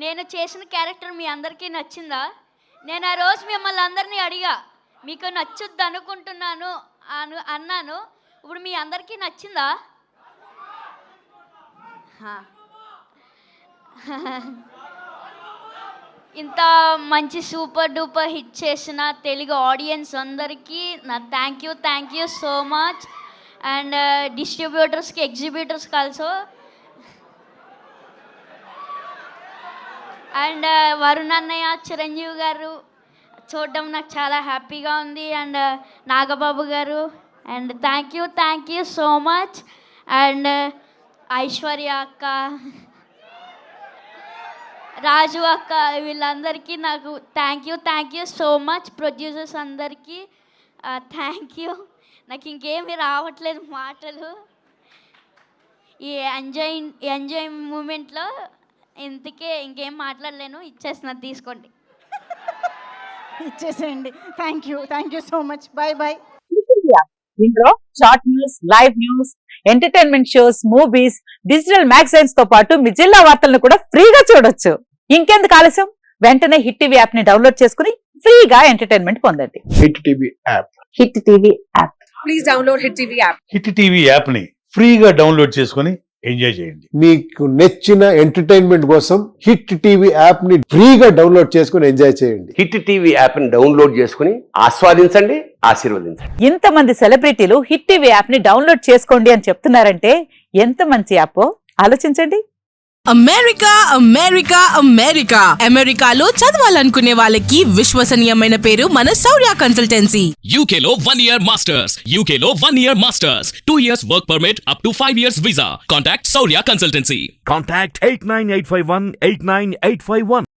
నేను చేసిన క్యారెక్టర్ మీ అందరికీ నచ్చిందా? నేను ఆ రోజు మిమ్మల్ని అందరినీ అడిగా, మీకు నచ్చుద్ది అనుకుంటున్నాను అన్నాను. ఇప్పుడు మీ అందరికీ నచ్చిందా? ఇంత మంచి సూపర్ డూపర్ హిట్ చేసిన తెలుగు ఆడియన్స్ అందరికీ నా thank you so much. And డిస్ట్రిబ్యూటర్స్కి, ఎగ్జిబ్యూటర్స్కి ఆల్సో. అండ్ వరుణ్ అన్నయ్య, చిరంజీవి గారు చూడడం నాకు చాలా హ్యాపీగా ఉంది. అండ్ నాగబాబు గారు, and thank you so much. And Aishwarya అక్క, రాజు అక్క, వీళ్ళందరికీ నాకు thank you so much. Producers అందరికీ థ్యాంక్ యూ. నాకు ఇంకేమీ రావట్లేదు మాటలు. ఈ ఎంజాయ్ మూమెంట్లో ఇంకేం మాట్లాడలేను. ఇచ్చేస్తున్నా, తీసుకోండి. ఇచ్చేసేయండి. Thank you so much. Bye. ఇందులో short news, live news, entertainment shows, movies, digital magazines తో పాటు మీ జిల్లా వార్తలను కూడా ఫ్రీగా చూడొచ్చు. ఇంకెందుకు ఆలస్యం, వెంటనే హిట్ టీవీ యాప్ ని డౌన్లోడ్ చేసుకుని ఫ్రీగా ఎంటర్టైన్మెంట్ పొందండి. Hit TV app. Hit TV app. Please download hit TV app. Hit TV app ని ఫ్రీగా డౌన్లోడ్ చేసుకుని ఎంజాయ్ చేయండి. మీకు నచ్చిన ఎంటర్టైన్మెంట్ కోసం హిట్ టీవీ యాప్ ని ఫ్రీగా డౌన్లోడ్ చేసుకుని ఎంజాయ్ చేయండి. హిట్ టీవీ యాప్ ని డౌన్లోడ్ చేసుకుని ఆస్వాదించండి, ఆశీర్వదించండి. ఇంతమంది సెలబ్రిటీలు హిట్ టీవీ యాప్ ని డౌన్లోడ్ చేసుకోండి అని చెప్తున్నారంటే ఎంత మంచి యాప్ ఆలోచించండి. అమెరికాలో చదవాలనుకునే వాళ్ళకి విశ్వసనీయమైన పేరు మన శౌర్య కన్సల్టెన్సీ. UK లో 1 year masters, 2 years work permit up to 5 years visa. Contact Saurya Consultancy. Contact 89851 89851.